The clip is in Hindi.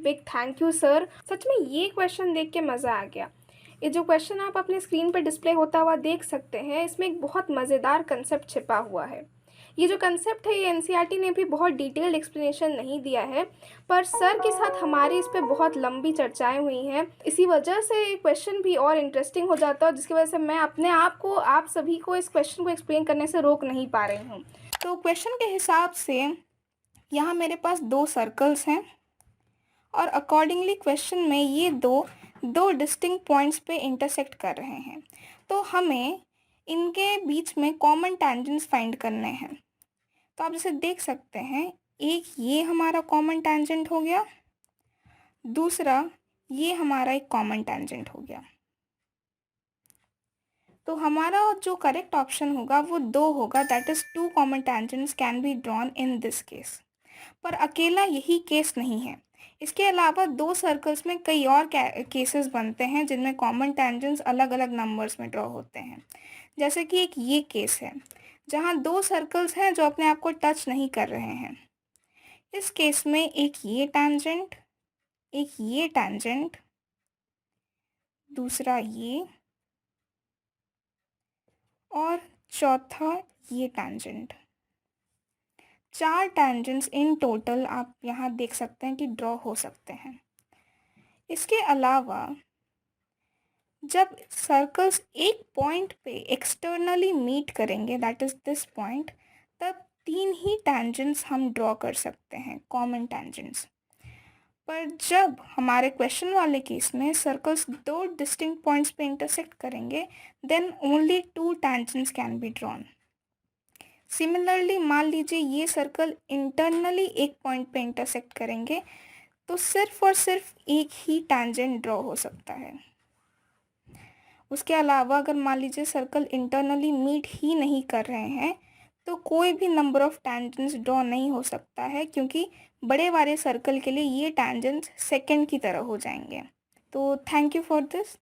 Big thank you sir. सच में ये क्वेश्चन देख के मज़ा आ गया। ये जो क्वेश्चन आप अपने स्क्रीन पर डिस्प्ले होता हुआ देख सकते हैं, इसमें एक बहुत मज़ेदार कंसेप्ट छिपा हुआ है। ये जो कंसेप्ट है, ये एनसीईआरटी ने भी बहुत डिटेल्ड एक्सप्लेनेशन नहीं दिया है, पर सर के साथ हमारी इस पे बहुत लंबी चर्चाएं हुई हैं। इसी वजह से ये क्वेश्चन भी और इंटरेस्टिंग हो जाता है, जिसकी वजह से मैं अपने आप को, आप सभी को इस क्वेश्चन को एक्सप्लेन करने से रोक नहीं पा रही हूँ। तो क्वेश्चन के हिसाब से यहाँ मेरे पास 2 सर्कल्स हैं और अकॉर्डिंगली क्वेश्चन में ये दो डिस्टिंक्ट पॉइंट्स पे इंटरसेक्ट कर रहे हैं। तो हमें इनके बीच में कॉमन टैंजेंट्स फाइंड करने हैं। तो आप जैसे देख सकते हैं, एक ये हमारा कॉमन टैंजेंट हो गया, दूसरा ये हमारा एक कॉमन टैंजेंट हो गया। तो हमारा जो करेक्ट ऑप्शन होगा वो 2 होगा, that is 2 common tangents can be drawn in this case. पर अकेला यही केस नहीं है, इसके अलावा 2 सर्कल्स में कई और केसेस बनते हैं जिनमें कॉमन टेंजेंट्स अलग अलग नंबर्स में ड्रॉ होते हैं। जैसे कि एक ये केस है जहाँ 2 सर्कल्स हैं जो अपने आप को टच नहीं कर रहे हैं। इस केस में एक ये टैंजेंट, दूसरा ये और चौथा ये टैंजेंट। 4 टैंजेंट्स इन टोटल आप यहाँ देख सकते हैं कि ड्रॉ हो सकते हैं। इसके अलावा जब सर्कल्स एक पॉइंट पे एक्सटर्नली मीट करेंगे, दैट इज़ दिस पॉइंट, तब 3 ही टैंजेंट्स हम ड्रॉ कर सकते हैं, कॉमन टैंजेंट्स। पर जब हमारे क्वेश्चन वाले केस में सर्कल्स 2 डिस्टिंक्ट पॉइंट्स पे इंटरसेक्ट करेंगे, then only 2 tangents can be drawn. Similarly मान लीजिए ये सर्कल इंटरनली एक पॉइंट पे इंटरसेक्ट करेंगे, तो सिर्फ और सिर्फ एक ही टैंजेंट ड्रॉ हो सकता है। उसके अलावा अगर मान लीजिए सर्कल इंटरनली मीट ही नहीं कर रहे हैं, तो कोई भी नंबर ऑफ टैंजेंट्स ड्रॉ नहीं हो सकता है, क्योंकि बड़े वाले सर्कल के लिए ये टैंजेंट्स सेकंड की तरह हो जाएंगे। तो थैंक यू फॉर दिस।